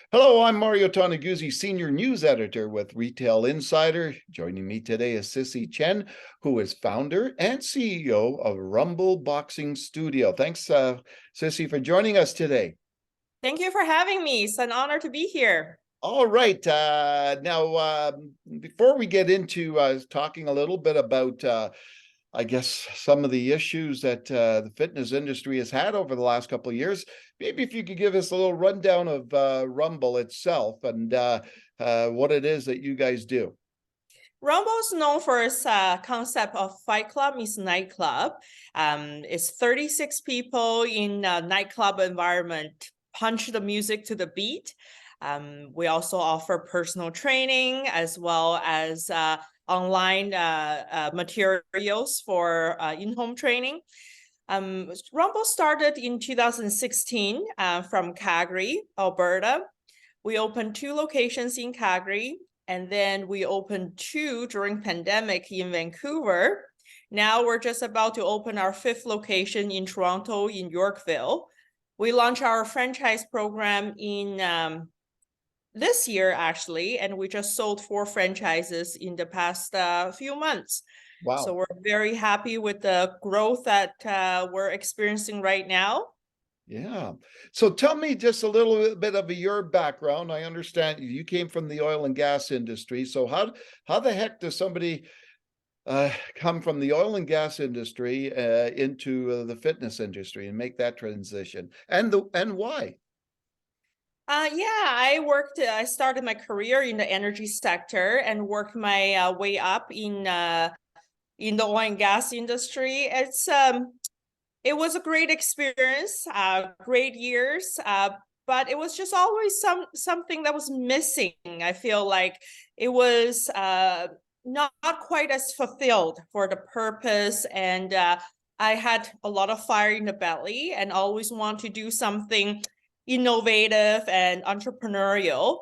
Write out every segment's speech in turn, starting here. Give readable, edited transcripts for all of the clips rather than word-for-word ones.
Hello, I'm Mario Toneguzzi, Senior News Editor with Retail Insider. Joining me today is Cissy Chen, who is founder and CEO of Rumble Boxing Studio. Thanks, Cissy, for joining us today. Thank you for having me. It's an honor to be here. All right. Now, before we get into talking a little bit about I guess some of the issues that the fitness industry has had over the last couple of years. Maybe if you could give us a little rundown of Rumble itself and what it is that you guys do. Rumble is known for its concept of FightClub means nightclub. It's 36 people in a nightclub environment, punch the music to the beat. We also offer personal training as well as online materials for in-home training. Rumble started in 2016 from Calgary, Alberta. We opened 2 locations in Calgary, and then we opened 2 during pandemic in Vancouver. Now we're just about to open our 5th location in Toronto, in Yorkville. We launched our franchise program in this year, actually, and we just sold 4 franchises in the past few months. Wow. So we're very happy with the growth that we're experiencing right now. Yeah. So tell me just a little bit of your background. I understand you came from the oil and gas industry. So how the heck does somebody come from the oil and gas industry into the fitness industry and make that transition? And why? I started my career in the energy sector and worked my way up in the oil and gas industry. It was a great experience, great years, but it was just always something that was missing. I feel like it was not quite as fulfilled for the purpose, and I had a lot of fire in the belly and always want to do something innovative and entrepreneurial.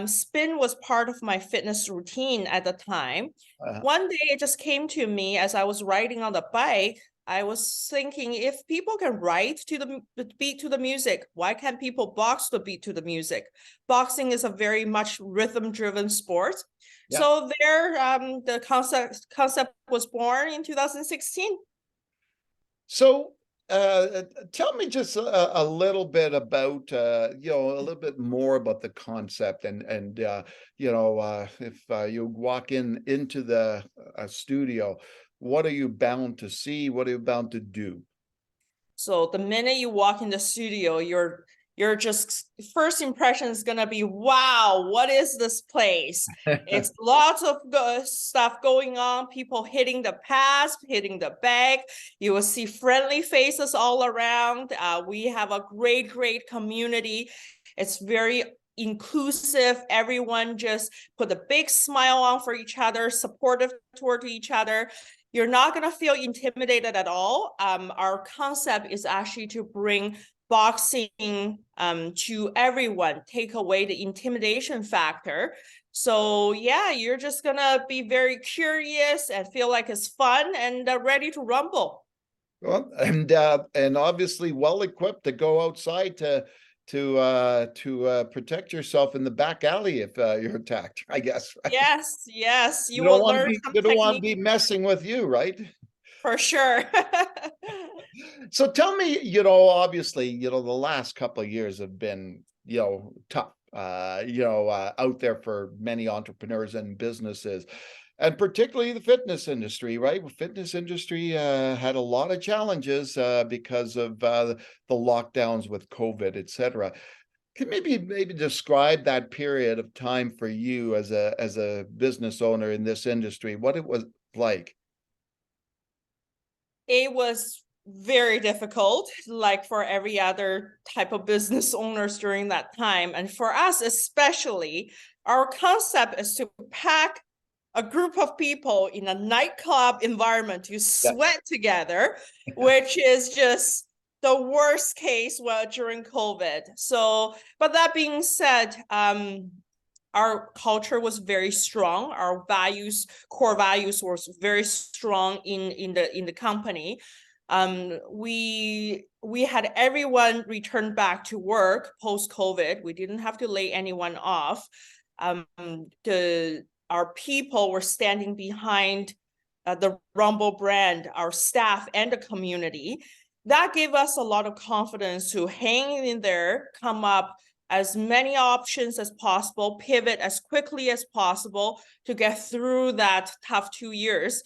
Spin was part of my fitness routine at the time. One day it just came to me as I was riding on the bike. I was thinking, if people can ride to the beat to the music, why can't people box the beat to the music? Boxing is a very much rhythm-driven sport. Yeah. So there, the concept was born in 2016. So tell me just a little bit about a little bit more about the concept and if you walk into the studio, what are you bound to see? What are you bound to do? So the minute you walk in the studio, you're just first impression is gonna be, wow, what is this place? It's lots of stuff going on, people hitting the pads, hitting the bag. You will see friendly faces all around. We have a great community. It's very inclusive. Everyone just put a big smile on for each other, supportive toward each other. You're not going to feel intimidated at all. Our concept is actually to bring boxing to everyone, take away the intimidation factor. So yeah, you're just going to be very curious and feel like it's fun and ready to rumble. Well, and obviously well equipped to go outside to protect yourself in the back alley if you're attacked, I guess. Right? Yes, you will learn some technique. They don't want to be messing with you, right? For sure. So tell me, obviously, the last couple of years have been, tough, out there for many entrepreneurs and businesses, and particularly the fitness industry, right? Fitness industry had a lot of challenges because of the lockdowns with COVID, et cetera. Can maybe describe that period of time for you as a business owner in this industry, what it was like? It was very difficult, like for every other type of business owners during that time. And for us especially, our concept is to pack a group of people in a nightclub environment to sweat together, which is just the worst case during COVID. So, but that being said, our culture was very strong. Our core values was very strong in the company. We had everyone return back to work post-COVID. We didn't have to lay anyone off. Our people were standing behind the Rumble brand, our staff and the community. That gave us a lot of confidence to hang in there, come up as many options as possible, pivot as quickly as possible to get through that tough 2 years.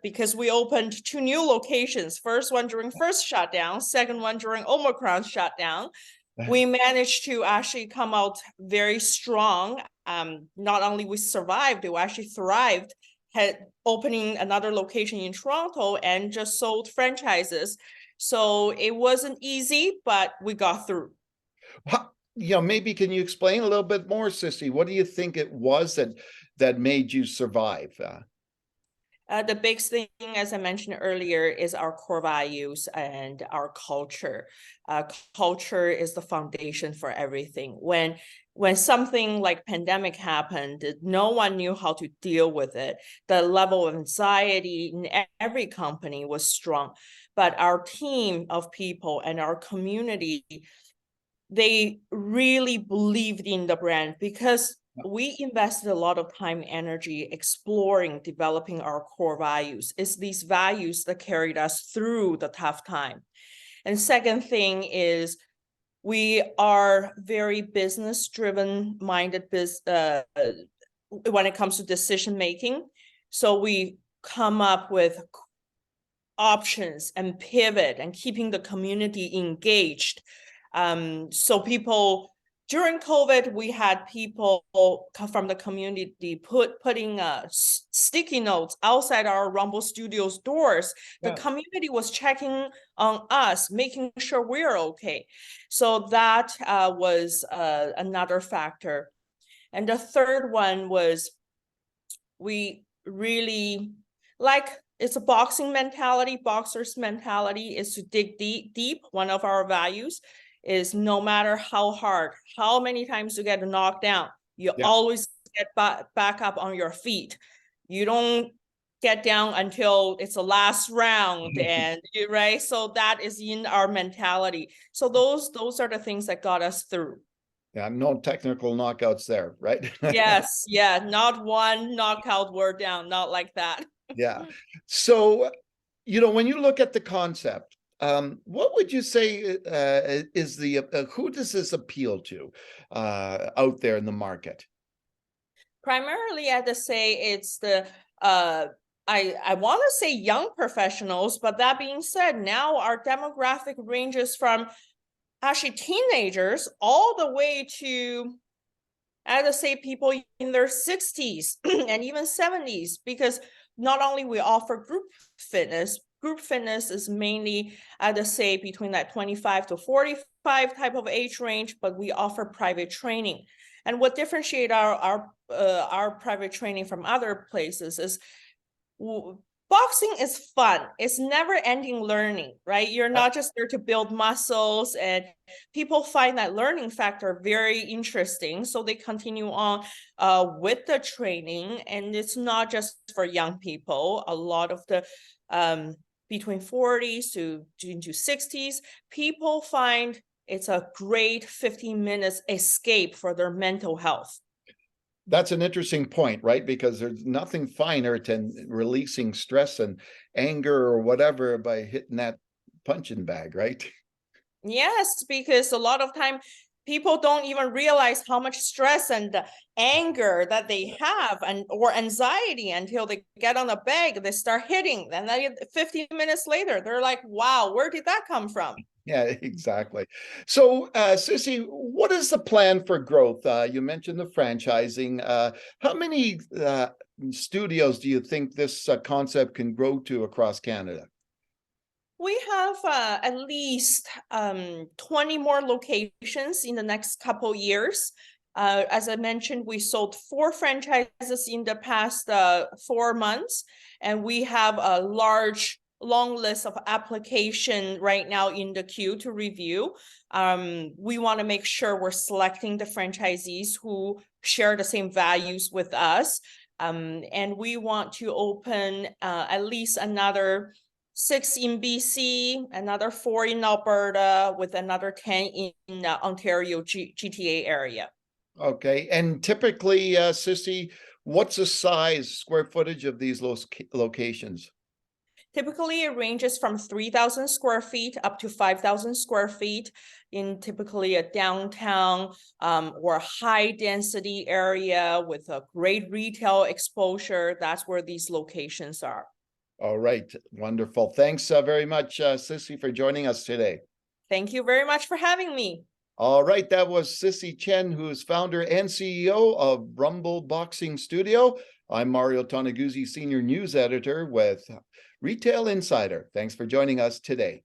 Because we opened 2 new locations, first one during first shutdown, second one during Omicron shutdown. We managed to actually come out very strong. Not only we survived, we actually thrived, had opening another location in Toronto and just sold franchises. So it wasn't easy, but we got through. Maybe can you explain a little bit more, Cissy? What do you think it was that made you survive? The big thing, as I mentioned earlier, is our core values and our culture. Culture is the foundation for everything. When something like pandemic happened, no one knew how to deal with it. The level of anxiety in every company was strong, but our team of people and our community, they really believed in the brand because we invested a lot of time, energy exploring, developing our core values. It's these values that carried us through the tough time. And second thing is we are very business-driven minded when it comes to decision making. So we come up with options and pivot and keeping the community engaged. So people, during COVID, we had people from the community putting sticky notes outside our Rumble Studios doors. The community was checking on us, making sure we're okay. So that was another factor. And the third one was we really it's a boxing mentality. Boxers' mentality is to dig deep. One of our values is no matter how hard, how many times you get knocked down, you always get back up on your feet. You don't get down until it's the last round, and right. So that is in our mentality. So those are the things that got us through. Yeah, no technical knockouts there, right? Yes, yeah, not one knockout, we're down, not like that. Yeah. So, when you look at the concept, what would you say is who does this appeal to out there in the market? Primarily, I have to say it's the I want to say young professionals, but that being said, now our demographic ranges from actually teenagers all the way to, I have to say, people in their 60s and even 70s, because not only we offer group fitness is mainly, I have to say, between that 25 to 45 type of age range, but we offer private training. And what differentiates our private training from other places is boxing is fun. It's never-ending learning, right? You're not just there to build muscles, and people find that learning factor very interesting, so they continue on with the training. And it's not just for young people. A lot of the between 40s to 60s, people find it's a great 15 minutes escape for their mental health. That's an interesting point, right? Because there's nothing finer than releasing stress and anger or whatever by hitting that punching bag, right? Yes, because a lot of time people don't even realize how much stress and anger that they have or anxiety until they get on a bag, they start hitting, and then 15 minutes later, they're like, wow, where did that come from? Yeah, exactly. So, Cissy, what is the plan for growth? You mentioned the franchising. How many studios do you think this concept can grow to across Canada? We have at least 20 more locations in the next couple years. As I mentioned, we sold 4 franchises in the past 4 months, and we have a long list of application right now in the queue to review. We want to make sure we're selecting the franchisees who share the same values with us. And we want to open at least another 6 in BC, another 4 in Alberta, with another 10 in Ontario GTA area. Okay, and typically, Cissy, what's the size, square footage of these locations? Typically, it ranges from 3,000 square feet up to 5,000 square feet in typically a downtown or high density area with a great retail exposure. That's where these locations are. All right, wonderful. Thanks very much, Cissy, for joining us today. Thank you very much for having me. All right, that was Cissy Chen, who is founder and CEO of Rumble Boxing Studio. I'm Mario Toneguzzi, Senior News Editor with Retail Insider. Thanks for joining us today.